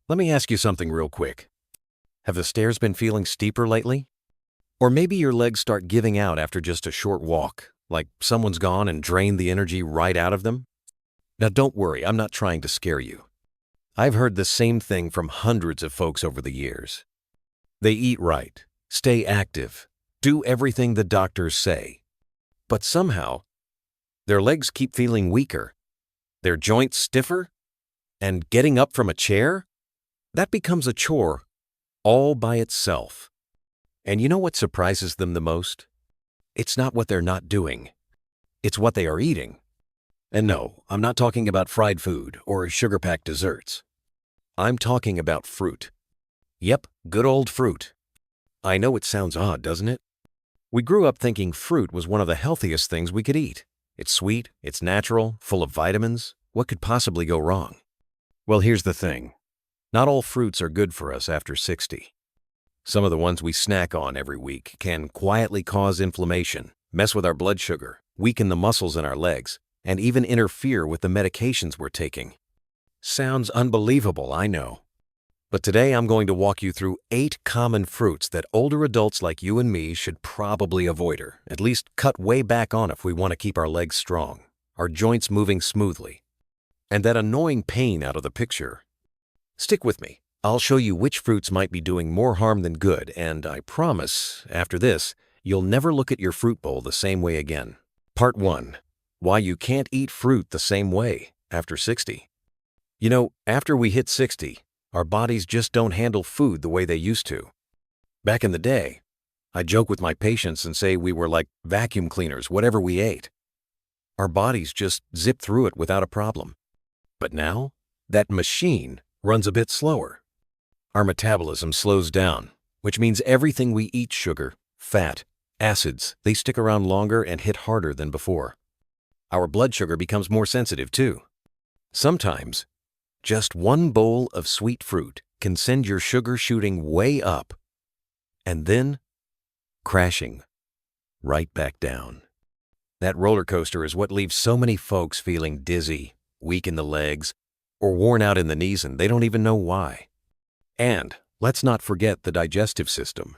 Let me ask you something real quick. Have the stairs been feeling steeper lately? Or maybe your legs start giving out after just a short walk, like someone's gone and drained the energy right out of them? Now don't worry, I'm not trying to scare you. I've heard the same thing from hundreds of folks over the years. They eat right, stay active, do everything the doctors say. But somehow, their legs keep feeling weaker, their joints stiffer, and getting up from a chair? That becomes a chore all by itself. And you know what surprises them the most? It's not what they're not doing. It's what they are eating. And no, I'm not talking about fried food or sugar-packed desserts. I'm talking about fruit. Yep, good old fruit. I know it sounds odd, doesn't it? We grew up thinking fruit was one of the healthiest things we could eat. It's sweet, it's natural, full of vitamins. What could possibly go wrong? Well, here's the thing. Not all fruits are good for us after 60. Some of the ones we snack on every week can quietly cause inflammation, mess with our blood sugar, weaken the muscles in our legs, and even interfere with the medications we're taking. Sounds unbelievable, I know. But today I'm going to walk you through 8 common fruits that older adults like you and me should probably avoid, or at least cut way back on if we want to keep our legs strong, our joints moving smoothly, and that annoying pain out of the picture. Stick with me. I'll show you which fruits might be doing more harm than good, and I promise, after this, you'll never look at your fruit bowl the same way again. Part 1. Why you can't eat fruit the same way after 60. You know, after we hit 60, our bodies just don't handle food the way they used to. Back in the day, I joke with my patients and say we were like vacuum cleaners, whatever we ate. Our bodies just zip through it without a problem. But now, that machine runs a bit slower. Our metabolism slows down, which means everything we eat, sugar, fat, acids, they stick around longer and hit harder than before. Our blood sugar becomes more sensitive too. Sometimes, just one bowl of sweet fruit can send your sugar shooting way up and then crashing right back down. That roller coaster is what leaves so many folks feeling dizzy, weak in the legs, or worn out in the knees, and they don't even know why. And let's not forget the digestive system.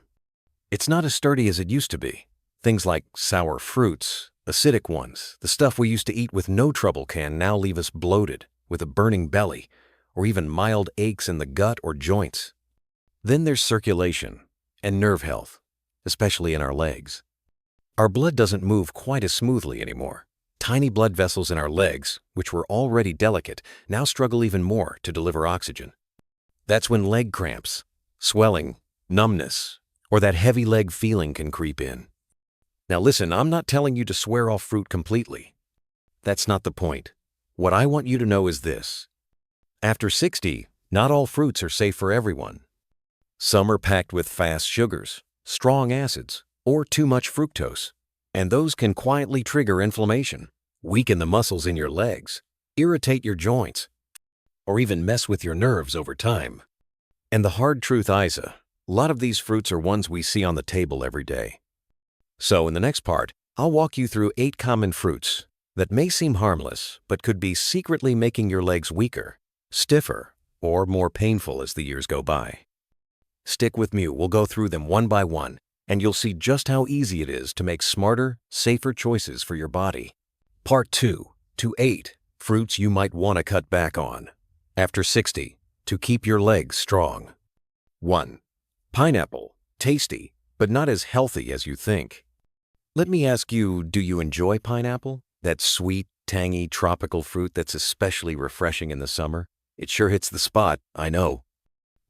It's not as sturdy as it used to be. Things like sour fruits, acidic ones, the stuff we used to eat with no trouble can now leave us bloated, with a burning belly, or even mild aches in the gut or joints. Then there's circulation and nerve health, especially in our legs. Our blood doesn't move quite as smoothly anymore. Tiny blood vessels in our legs, which were already delicate, now struggle even more to deliver oxygen. That's when leg cramps, swelling, numbness, or that heavy leg feeling can creep in. Now listen, I'm not telling you to swear off fruit completely. That's not the point. What I want you to know is this. After 60, not all fruits are safe for everyone. Some are packed with fast sugars, strong acids, or too much fructose, and those can quietly trigger inflammation, weaken the muscles in your legs, irritate your joints, or even mess with your nerves over time. And the hard truth, Isa, a lot of these fruits are ones we see on the table every day. So in the next part, I'll walk you through 8 common fruits that may seem harmless, but could be secretly making your legs weaker, stiffer, or more painful as the years go by. Stick with me, we'll go through them one by one, and you'll see just how easy it is to make smarter, safer choices for your body. Part 2, to 8 fruits you might want to cut back on after 60 to keep your legs strong. 1. Pineapple. Tasty, but not as healthy as you think. Let me ask you, do you enjoy pineapple? That sweet, tangy, tropical fruit that's especially refreshing in the summer? It sure hits the spot, I know.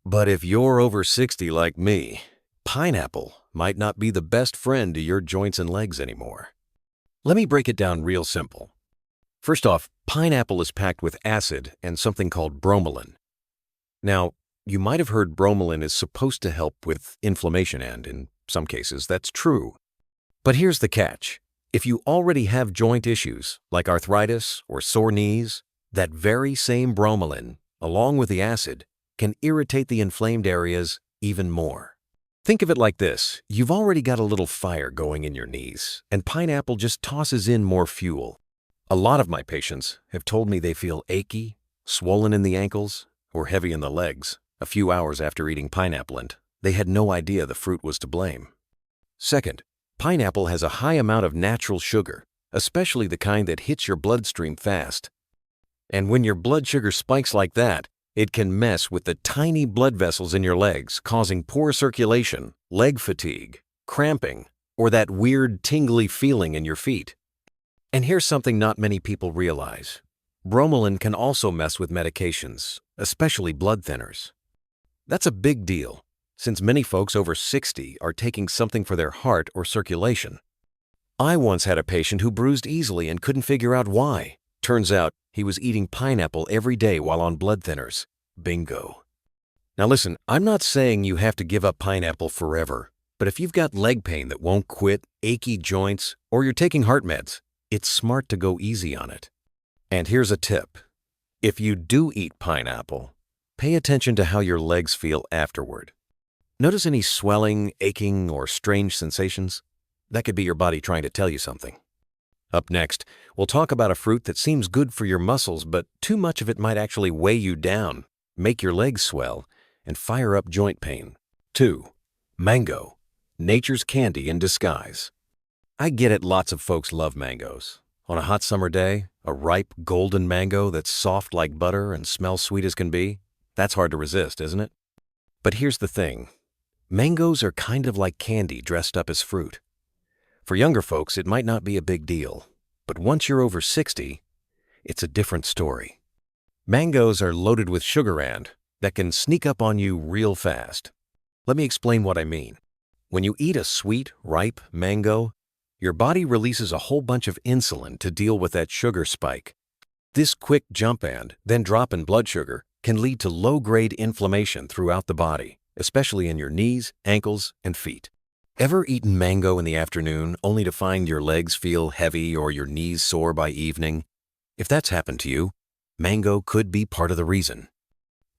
But if you're over 60 like me, pineapple might not be the best friend to your joints and legs anymore. Let me break it down real simple. First off, pineapple is packed with acid and something called bromelain. Now, you might have heard bromelain is supposed to help with inflammation, and in some cases that's true. But here's the catch. If you already have joint issues like arthritis or sore knees, that very same bromelain, along with the acid, can irritate the inflamed areas even more. Think of it like this. You've already got a little fire going in your knees, and pineapple just tosses in more fuel. A lot of my patients have told me they feel achy, swollen in the ankles, or heavy in the legs a few hours after eating pineapple, and they had no idea the fruit was to blame. Second, pineapple has a high amount of natural sugar, especially the kind that hits your bloodstream fast. And when your blood sugar spikes like that, it can mess with the tiny blood vessels in your legs, causing poor circulation, leg fatigue, cramping, or that weird tingly feeling in your feet. And here's something not many people realize. Bromelain can also mess with medications, especially blood thinners. That's a big deal, since many folks over 60 are taking something for their heart or circulation. I once had a patient who bruised easily and couldn't figure out why. Turns out he was eating pineapple every day while on blood thinners. Bingo. Now listen, I'm not saying you have to give up pineapple forever, but if you've got leg pain that won't quit, achy joints, or you're taking heart meds, it's smart to go easy on it. And here's a tip. If you do eat pineapple, pay attention to how your legs feel afterward. Notice any swelling, aching, or strange sensations? That could be your body trying to tell you something. Up next, we'll talk about a fruit that seems good for your muscles, but too much of it might actually weigh you down, make your legs swell, and fire up joint pain. 2. Mango, nature's candy in disguise. I get it, lots of folks love mangoes. On a hot summer day, a ripe, golden mango that's soft like butter and smells sweet as can be, that's hard to resist, isn't it? But here's the thing. Mangoes are kind of like candy dressed up as fruit. For younger folks, it might not be a big deal, but once you're over 60, it's a different story. Mangoes are loaded with sugar and that can sneak up on you real fast. Let me explain what I mean. When you eat a sweet, ripe mango, your body releases a whole bunch of insulin to deal with that sugar spike. This quick jump and then drop in blood sugar can lead to low-grade inflammation throughout the body, especially in your knees, ankles, and feet. Ever eaten mango in the afternoon only to find your legs feel heavy or your knees sore by evening? If that's happened to you, mango could be part of the reason.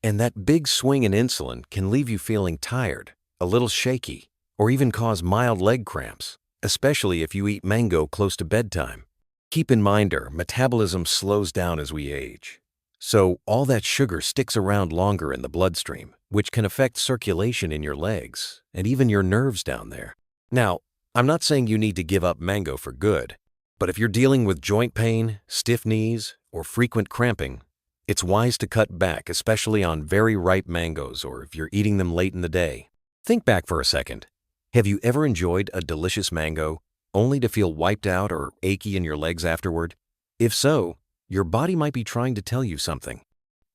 And that big swing in insulin can leave you feeling tired, a little shaky, or even cause mild leg cramps, especially if you eat mango close to bedtime. Keep in mind our metabolism slows down as we age. So all that sugar sticks around longer in the bloodstream, which can affect circulation in your legs and even your nerves down there. Now, I'm not saying you need to give up mango for good, but if you're dealing with joint pain, stiff knees, or frequent cramping, it's wise to cut back, especially on very ripe mangoes or if you're eating them late in the day. Think back for a second. Have you ever enjoyed a delicious mango only to feel wiped out or achy in your legs afterward? If so, your body might be trying to tell you something.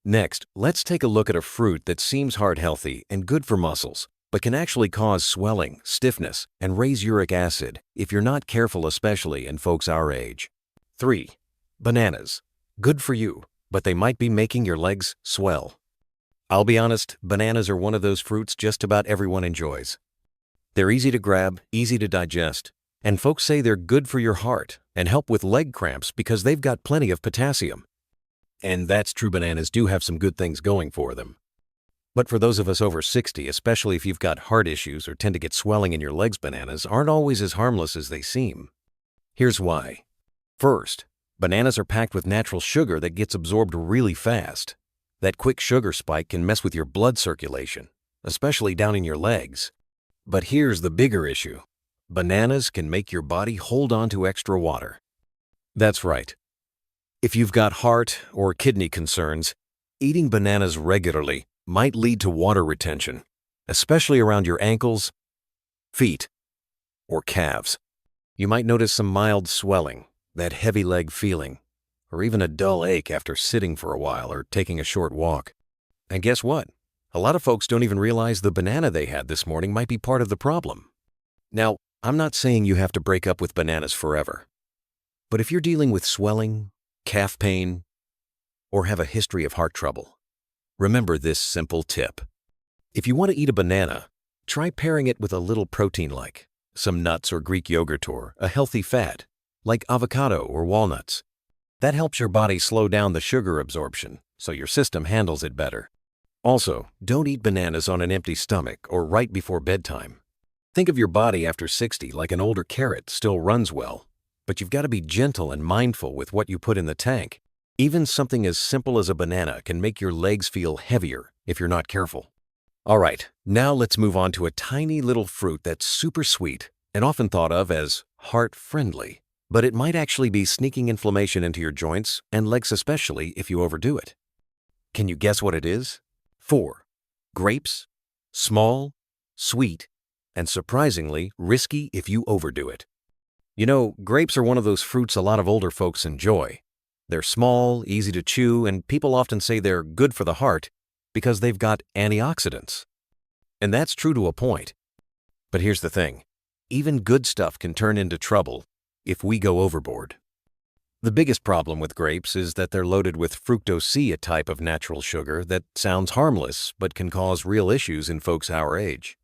Next, let's take a look at a fruit that seems heart-healthy and good for muscles, but can actually cause swelling, stiffness, and raise uric acid if you're not careful, especially in folks our age. 3. Bananas. Good for you, but they might be making your legs swell. I'll be honest, bananas are one of those fruits just about everyone enjoys. They're easy to grab, easy to digest, and folks say they're good for your heart and help with leg cramps because they've got plenty of potassium. And that's true, bananas do have some good things going for them. But for those of us over 60, especially if you've got heart issues or tend to get swelling in your legs, bananas aren't always as harmless as they seem. Here's why. First, bananas are packed with natural sugar that gets absorbed really fast. That quick sugar spike can mess with your blood circulation, especially down in your legs. But here's the bigger issue. Bananas can make your body hold on to extra water. That's right. If you've got heart or kidney concerns, eating bananas regularly might lead to water retention, especially around your ankles, feet, or calves. You might notice some mild swelling, that heavy leg feeling, or even a dull ache after sitting for a while or taking a short walk. And guess what? A lot of folks don't even realize the banana they had this morning might be part of the problem. Now, I'm not saying you have to break up with bananas forever. But if you're dealing with swelling, calf pain, or have a history of heart trouble, remember this simple tip. If you want to eat a banana, try pairing it with a little protein like some nuts or Greek yogurt or a healthy fat, like avocado or walnuts. That helps your body slow down the sugar absorption, so your system handles it better. Also, don't eat bananas on an empty stomach or right before bedtime. Think of your body after 60 like an older carrot, still runs well, but you've got to be gentle and mindful with what you put in the tank. Even something as simple as a banana can make your legs feel heavier if you're not careful. All right, now let's move on to a tiny little fruit that's super sweet and often thought of as heart-friendly, but it might actually be sneaking inflammation into your joints and legs especially if you overdo it. Can you guess what it is? 4. Grapes. Small, sweet, and surprisingly risky if you overdo it. You know, grapes are one of those fruits a lot of older folks enjoy. They're small, easy to chew, and people often say they're good for the heart because they've got antioxidants. And that's true to a point. But here's the thing. Even good stuff can turn into trouble if we go overboard. The biggest problem with grapes is that they're loaded with fructose C, a type of natural sugar that sounds harmless but can cause real issues in folks our age.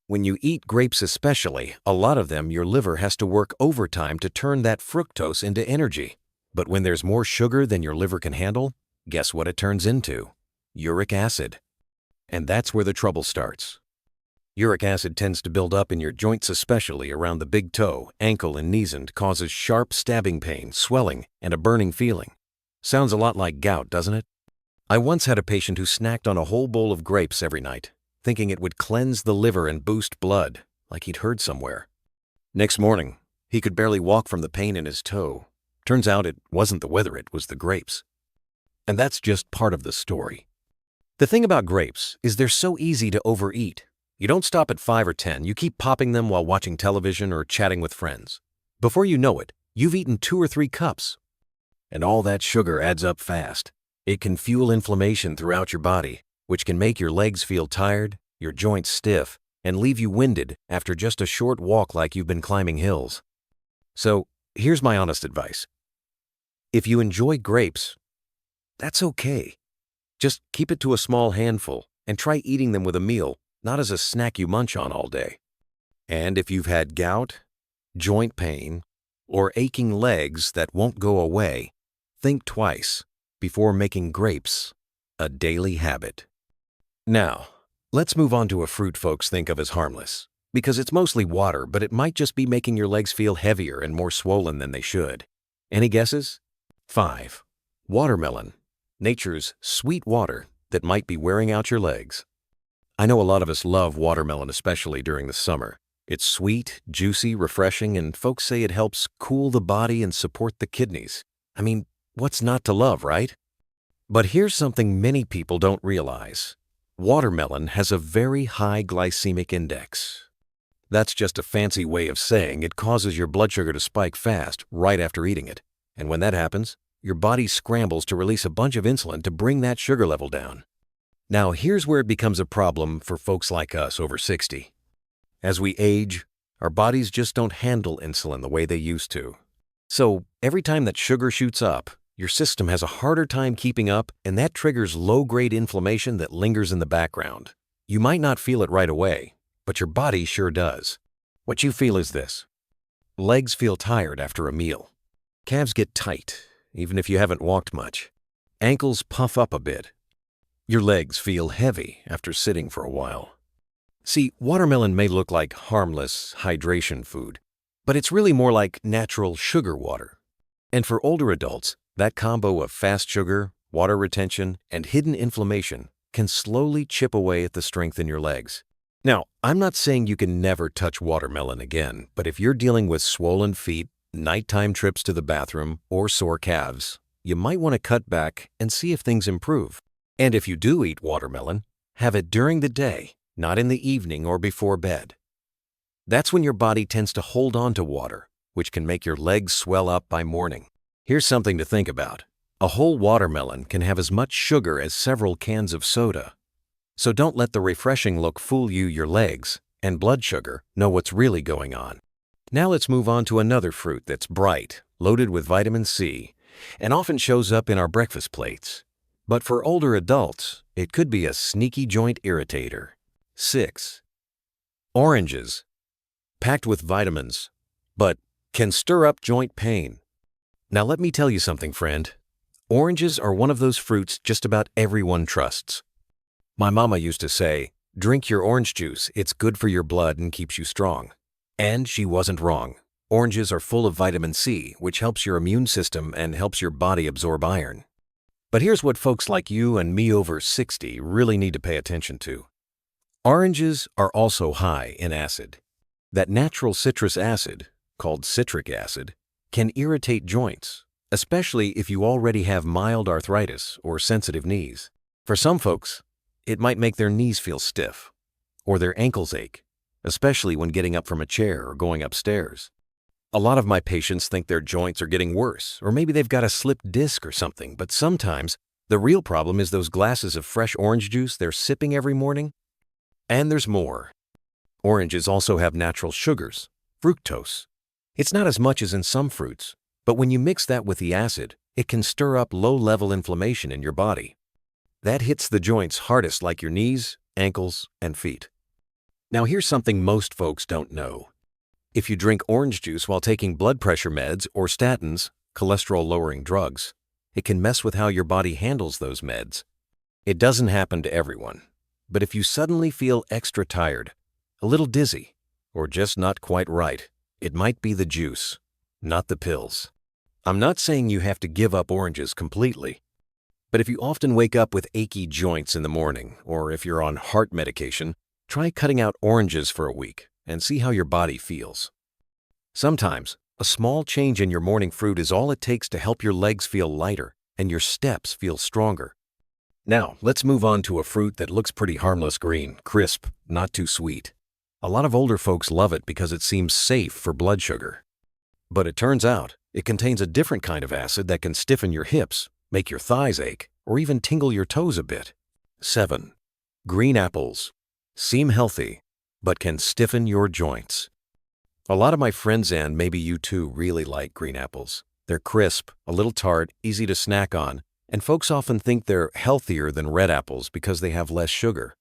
When you eat grapes especially, a lot of them your liver has to work overtime to turn that fructose into energy. But when there's more sugar than your liver can handle, guess what it turns into? Uric acid. And that's where the trouble starts. Uric acid tends to build up in your joints, especially around the big toe, ankle, and knees, and causes sharp stabbing pain, swelling, and a burning feeling. Sounds a lot like gout, doesn't it? I once had a patient who snacked on a whole bowl of grapes every night, thinking it would cleanse the liver and boost blood, like he'd heard somewhere. Next morning, he could barely walk from the pain in his toe. Turns out it wasn't the weather, it was the grapes. And that's just part of the story. The thing about grapes is they're so easy to overeat. You don't stop at 5 or 10, you keep popping them while watching television or chatting with friends. Before you know it, you've eaten 2 or 3 cups. And all that sugar adds up fast. It can fuel inflammation throughout your body, which can make your legs feel tired, your joints stiff, and leave you winded after just a short walk like you've been climbing hills. So, here's my honest advice. If you enjoy grapes, that's okay. Just keep it to a small handful and try eating them with a meal, not as a snack you munch on all day. And if you've had gout, joint pain, or aching legs that won't go away, think twice before making grapes a daily habit. Now, let's move on to a fruit folks think of as harmless, because it's mostly water, but it might just be making your legs feel heavier and more swollen than they should. Any guesses? 5. Watermelon. Nature's sweet water that might be wearing out your legs. I know a lot of us love watermelon, especially during the summer. It's sweet, juicy, refreshing, and folks say it helps cool the body and support the kidneys. I mean, what's not to love, right? But here's something many people don't realize. Watermelon has a very high glycemic index. That's just a fancy way of saying it causes your blood sugar to spike fast right after eating it. And when that happens, your body scrambles to release a bunch of insulin to bring that sugar level down. Now, here's where it becomes a problem for folks like us over 60. As we age, our bodies just don't handle insulin the way they used to. So, every time that sugar shoots up, your system has a harder time keeping up, and that triggers low-grade inflammation that lingers in the background. You might not feel it right away, but your body sure does. What you feel is this. Legs feel tired after a meal. Calves get tight, even if you haven't walked much. Ankles puff up a bit. Your legs feel heavy after sitting for a while. See, watermelon may look like harmless hydration food, but it's really more like natural sugar water. And for older adults, that combo of fast sugar, water retention, and hidden inflammation can slowly chip away at the strength in your legs. Now, I'm not saying you can never touch watermelon again, but if you're dealing with swollen feet, nighttime trips to the bathroom, or sore calves, you might want to cut back and see if things improve. And if you do eat watermelon, have it during the day, not in the evening or before bed. That's when your body tends to hold on to water, which can make your legs swell up by morning. Here's something to think about. A whole watermelon can have as much sugar as several cans of soda. So don't let the refreshing look fool you. Your legs and blood sugar know what's really going on. Now let's move on to another fruit that's bright, loaded with vitamin C, and often shows up in our breakfast plates. But for older adults, it could be a sneaky joint irritator. 6. Oranges. Packed with vitamins, but can stir up joint pain. Now let me tell you something, friend. Oranges are one of those fruits just about everyone trusts. My mama used to say, drink your orange juice, it's good for your blood and keeps you strong. And she wasn't wrong. Oranges are full of vitamin C, which helps your immune system and helps your body absorb iron. But here's what folks like you and me over 60 really need to pay attention to. Oranges are also high in acid. That natural citrus acid, called citric acid, can irritate joints, especially if you already have mild arthritis or sensitive knees. For some folks, it might make their knees feel stiff or their ankles ache, especially when getting up from a chair or going upstairs. A lot of my patients think their joints are getting worse, or maybe they've got a slipped disc or something, but sometimes the real problem is those glasses of fresh orange juice they're sipping every morning. And there's more. Oranges also have natural sugars, fructose. It's not as much as in some fruits, but when you mix that with the acid, it can stir up low-level inflammation in your body. That hits the joints hardest, like your knees, ankles, and feet. Now here's something most folks don't know. If you drink orange juice while taking blood pressure meds or statins, cholesterol-lowering drugs, it can mess with how your body handles those meds. It doesn't happen to everyone, but if you suddenly feel extra tired, a little dizzy, or just not quite right, it might be the juice, not the pills. I'm not saying you have to give up oranges completely, but if you often wake up with achy joints in the morning, or if you're on heart medication, try cutting out oranges for a week and see how your body feels. Sometimes, a small change in your morning fruit is all it takes to help your legs feel lighter and your steps feel stronger. Now, let's move on to a fruit that looks pretty harmless green, crisp, not too sweet. A lot of older folks love it because it seems safe for blood sugar. But it turns out, it contains a different kind of acid that can stiffen your hips, make your thighs ache, or even tingle your toes a bit. 7. Green apples. Seem healthy, but can stiffen your joints. A lot of my friends, and maybe you too, really like green apples. They're crisp, a little tart, easy to snack on, and folks often think they're healthier than red apples because they have less sugar.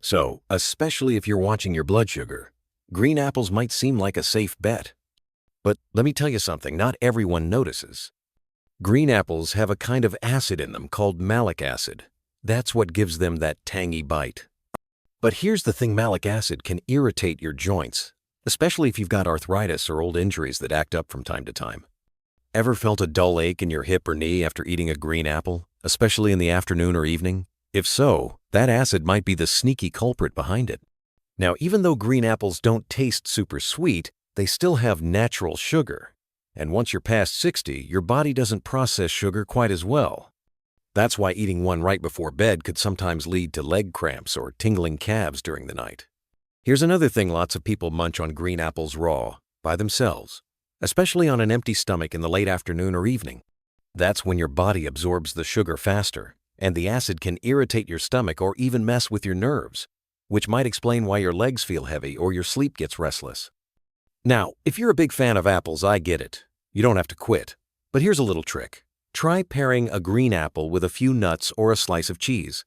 So, especially if you're watching your blood sugar, green apples might seem like a safe bet. But let me tell you something, not everyone notices. Green apples have a kind of acid in them called malic acid. That's what gives them that tangy bite. But here's the thing, malic acid can irritate your joints, especially if you've got arthritis or old injuries that act up from time to time. Ever felt a dull ache in your hip or knee after eating a green apple, especially in the afternoon or evening? If so, that acid might be the sneaky culprit behind it. Now, even though green apples don't taste super sweet, they still have natural sugar. And once you're past 60, your body doesn't process sugar quite as well. That's why eating one right before bed could sometimes lead to leg cramps or tingling calves during the night. Here's another thing: lots of people munch on green apples raw, by themselves, especially on an empty stomach in the late afternoon or evening. That's when your body absorbs the sugar faster, and the acid can irritate your stomach or even mess with your nerves, which might explain why your legs feel heavy or your sleep gets restless. Now, if you're a big fan of apples, I get it. You don't have to quit. But here's a little trick. Try pairing a green apple with a few nuts or a slice of cheese.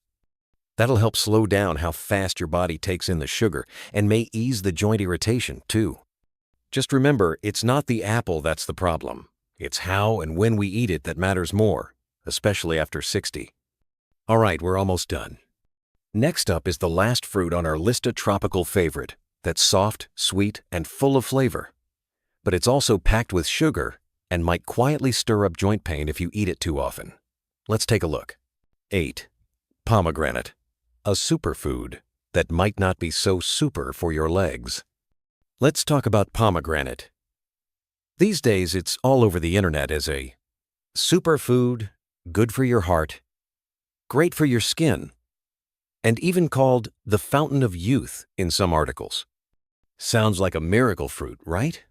That'll help slow down how fast your body takes in the sugar and may ease the joint irritation, too. Just remember, it's not the apple that's the problem. It's how and when we eat it that matters more, especially after 60. All right, we're almost done. Next up is the last fruit on our list of tropical favorite that's soft, sweet, and full of flavor. But it's also packed with sugar and might quietly stir up joint pain if you eat it too often. Let's take a look. 8. Pomegranate. A superfood that might not be so super for your legs. Let's talk about pomegranate. These days, it's all over the internet as a superfood, good for your heart, great for your skin, and even called the fountain of youth in some articles. Sounds like a miracle fruit, right?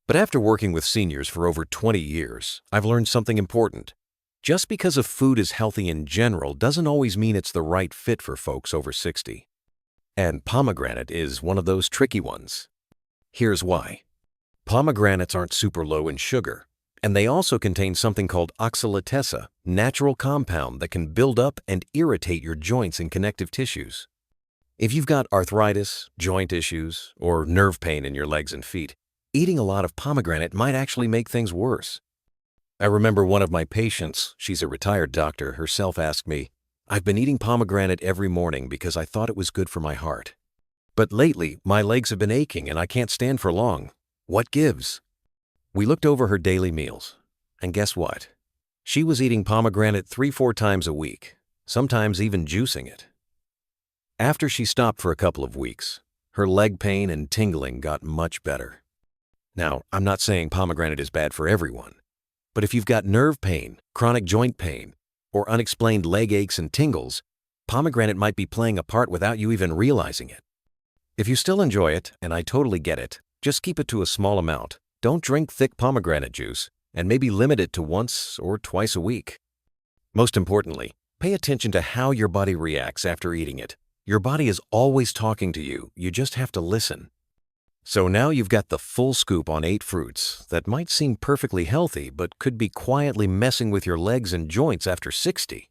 But after working with seniors for over 20 years, I've learned something important. Just because a food is healthy in general doesn't always mean it's the right fit for folks over 60. And pomegranate is one of those tricky ones. Here's why. Pomegranates aren't super low in sugar, and they also contain something called oxalatessa, natural compound that can build up and irritate your joints and connective tissues. If you've got arthritis, joint issues, or nerve pain in your legs and feet, eating a lot of pomegranate might actually make things worse. I remember one of my patients, she's a retired doctor, herself asked me, "I've been eating pomegranate every morning because I thought it was good for my heart. But lately, my legs have been aching and I can't stand for long. What gives?" We looked over her daily meals, and guess what? She was eating pomegranate 3-4 times a week, sometimes even juicing it. After she stopped for a couple of weeks, her leg pain and tingling got much better. Now, I'm not saying pomegranate is bad for everyone, but if you've got nerve pain, chronic joint pain, or unexplained leg aches and tingles, pomegranate might be playing a part without you even realizing it. If you still enjoy it, and I totally get it, just keep it to a small amount. Don't drink thick pomegranate juice, and maybe limit it to once or twice a week. Most importantly, pay attention to how your body reacts after eating it. Your body is always talking to you, you just have to listen. So now you've got the full scoop on 8 fruits that might seem perfectly healthy but could be quietly messing with your legs and joints after 60.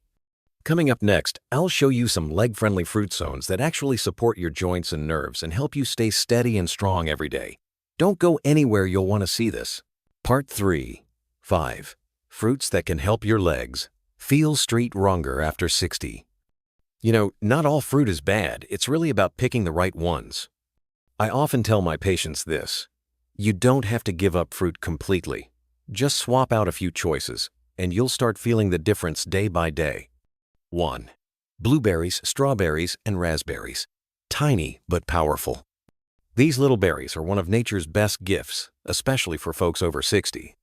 Coming up next, I'll show you some leg-friendly fruit zones that actually support your joints and nerves and help you stay steady and strong every day. Don't go anywhere, you'll want to see this. Part 3. 5. Fruits that can help your legs feel stronger after 60. You know, not all fruit is bad. It's really about picking the right ones. I often tell my patients this: you don't have to give up fruit completely. Just swap out a few choices, and you'll start feeling the difference day by day. 1. Blueberries, strawberries, and raspberries. Tiny but powerful. These little berries are one of nature's best gifts, especially for folks over 60.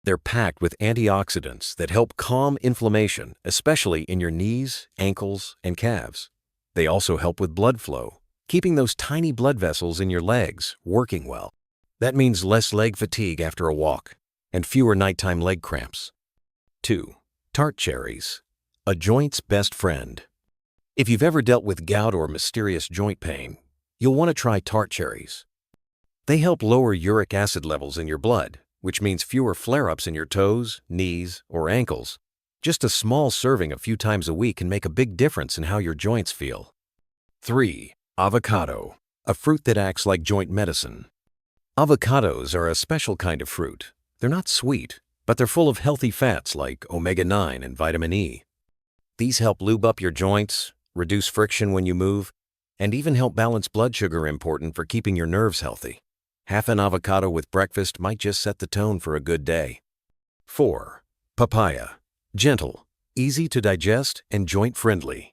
They're packed with antioxidants that help calm inflammation, especially in your knees, ankles, and calves. They also help with blood flow, keeping those tiny blood vessels in your legs working well. That means less leg fatigue after a walk and fewer nighttime leg cramps. 2. Tart cherries, a joint's best friend. If you've ever dealt with gout or mysterious joint pain, you'll want to try tart cherries. They help lower uric acid levels in your blood, which means fewer flare-ups in your toes, knees, or ankles. Just a small serving a few times a week can make a big difference in how your joints feel. 3. Avocado, a fruit that acts like joint medicine. Avocados are a special kind of fruit. They're not sweet, but they're full of healthy fats like omega-9 and vitamin E. These help lube up your joints, reduce friction when you move, and even help balance blood sugar, important for keeping your nerves healthy. Half an avocado with breakfast might just set the tone for a good day. 4. Papaya, gentle, easy to digest, and joint-friendly.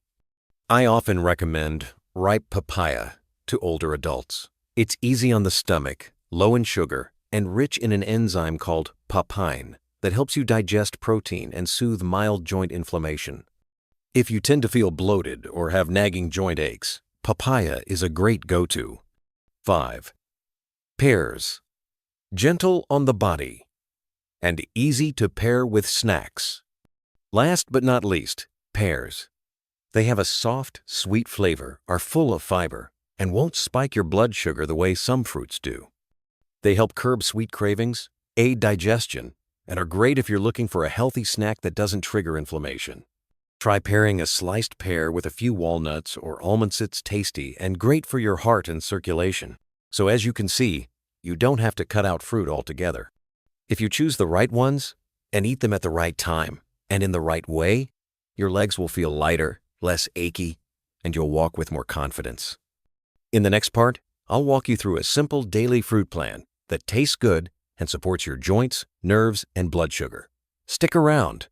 I often recommend ripe papaya to older adults. It's easy on the stomach, low in sugar, and rich in an enzyme called papain that helps you digest protein and soothe mild joint inflammation. If you tend to feel bloated or have nagging joint aches, papaya is a great go-to. 5. Pears, gentle on the body and easy to pair with snacks. Last but not least, pears. They have a soft, sweet flavor, are full of fiber, and won't spike your blood sugar the way some fruits do. They help curb sweet cravings, aid digestion, and are great if you're looking for a healthy snack that doesn't trigger inflammation. Try pairing a sliced pear with a few walnuts or almonds. It's tasty and great for your heart and circulation. So as you can see, you don't have to cut out fruit altogether. If you choose the right ones and eat them at the right time and in the right way, your legs will feel lighter, less achy, and you'll walk with more confidence. In the next part, I'll walk you through a simple daily fruit plan that tastes good and supports your joints, nerves, and blood sugar. Stick around.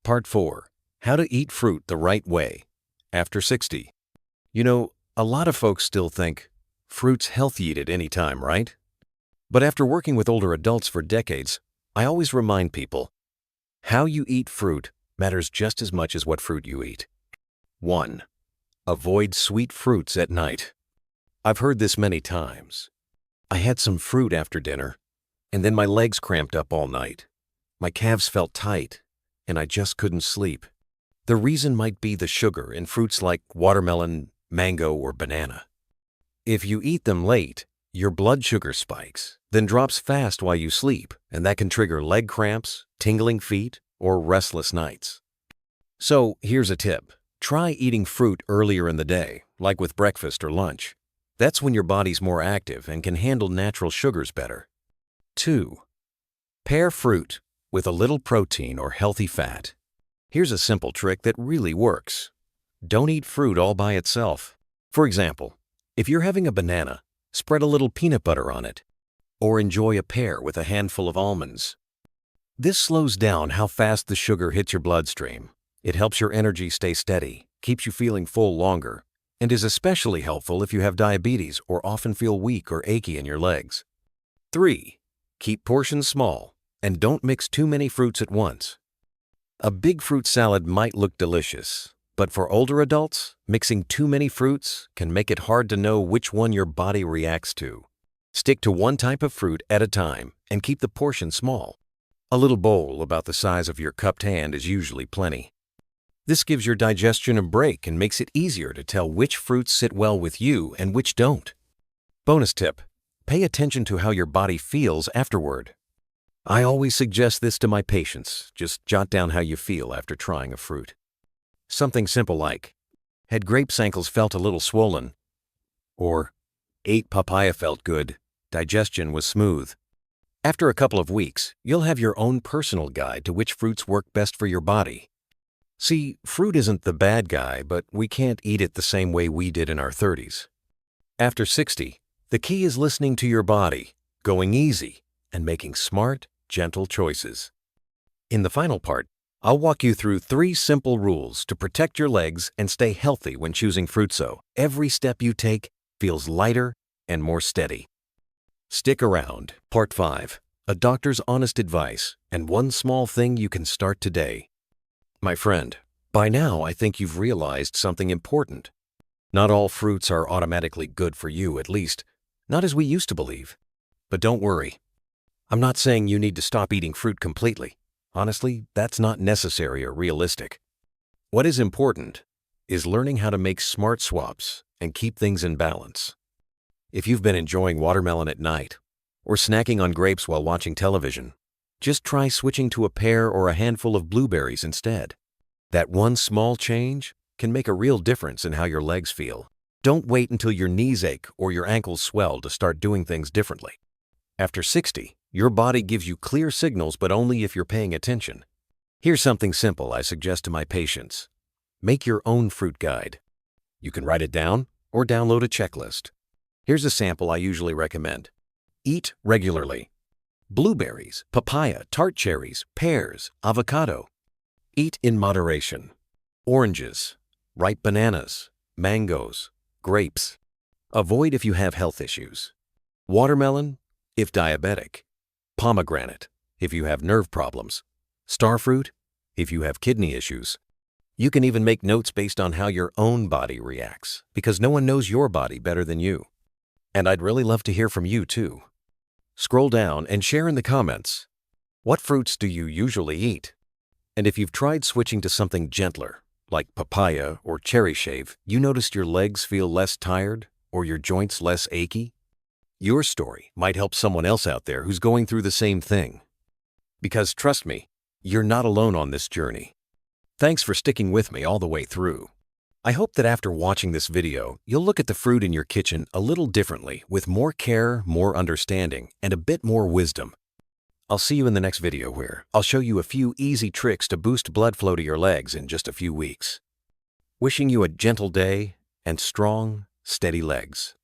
Part 4. How to eat fruit the right way after 60. You know, a lot of folks still think fruit's healthy, eat at any time, right? But after working with older adults for decades, I always remind people, how you eat fruit matters just as much as what fruit you eat. 1. Avoid sweet fruits at night. I've heard this many times. I had some fruit after dinner, and then my legs cramped up all night. My calves felt tight, and I just couldn't sleep. The reason might be the sugar in fruits like watermelon, mango, or banana. If you eat them late, your blood sugar spikes, then drops fast while you sleep, and that can trigger leg cramps, tingling feet, or restless nights. So here's a tip. Try eating fruit earlier in the day, like with breakfast or lunch. That's when your body's more active and can handle natural sugars better. 2. Pair fruit with a little protein or healthy fat. Here's a simple trick that really works. Don't eat fruit all by itself. For example, if you're having a banana, spread a little peanut butter on it, or enjoy a pear with a handful of almonds. This slows down how fast the sugar hits your bloodstream. It helps your energy stay steady, keeps you feeling full longer, and is especially helpful if you have diabetes or often feel weak or achy in your legs. 3. Keep portions small and don't mix too many fruits at once. A big fruit salad might look delicious, but for older adults, mixing too many fruits can make it hard to know which one your body reacts to. Stick to one type of fruit at a time and keep the portion small. A little bowl about the size of your cupped hand is usually plenty. This gives your digestion a break and makes it easier to tell which fruits sit well with you and which don't. Bonus tip: pay attention to how your body feels afterward. I always suggest this to my patients. Just jot down how you feel after trying a fruit. Something simple like, had grapes ankles felt a little swollen, or ate papaya felt good, digestion was smooth. After a couple of weeks, you'll have your own personal guide to which fruits work best for your body. See, fruit isn't the bad guy, but we can't eat it the same way we did in our 30s. After 60, the key is listening to your body, going easy, and making smart, gentle choices. In the final part, I'll walk you through 3 simple rules to protect your legs and stay healthy when choosing fruit so every step you take feels lighter and more steady. Stick around. Part 5. A doctor's honest advice and one small thing you can start today. My friend, by now I think you've realized something important. Not all fruits are automatically good for you, at least, not as we used to believe. But don't worry. I'm not saying you need to stop eating fruit completely. Honestly, that's not necessary or realistic. What is important is learning how to make smart swaps and keep things in balance. If you've been enjoying watermelon at night or snacking on grapes while watching television, just try switching to a pear or a handful of blueberries instead. That one small change can make a real difference in how your legs feel. Don't wait until your knees ache or your ankles swell to start doing things differently. After 60, your body gives you clear signals, but only if you're paying attention. Here's something simple I suggest to my patients. Make your own fruit guide. You can write it down or download a checklist. Here's a sample I usually recommend. Eat regularly. Blueberries, papaya, tart cherries, pears, avocado. Eat in moderation. Oranges, ripe bananas, mangoes, grapes. Avoid if you have health issues. Watermelon, if diabetic. Pomegranate, if you have nerve problems. Starfruit, if you have kidney issues. You can even make notes based on how your own body reacts, because no one knows your body better than you. And I'd really love to hear from you too. Scroll down and share in the comments. What fruits do you usually eat? And if you've tried switching to something gentler, like papaya or cherry shave, you noticed your legs feel less tired or your joints less achy? Your story might help someone else out there who's going through the same thing. Because trust me, you're not alone on this journey. Thanks for sticking with me all the way through. I hope that after watching this video, you'll look at the fruit in your kitchen a little differently, with more care, more understanding, and a bit more wisdom. I'll see you in the next video where I'll show you a few easy tricks to boost blood flow to your legs in just a few weeks. Wishing you a gentle day and strong, steady legs.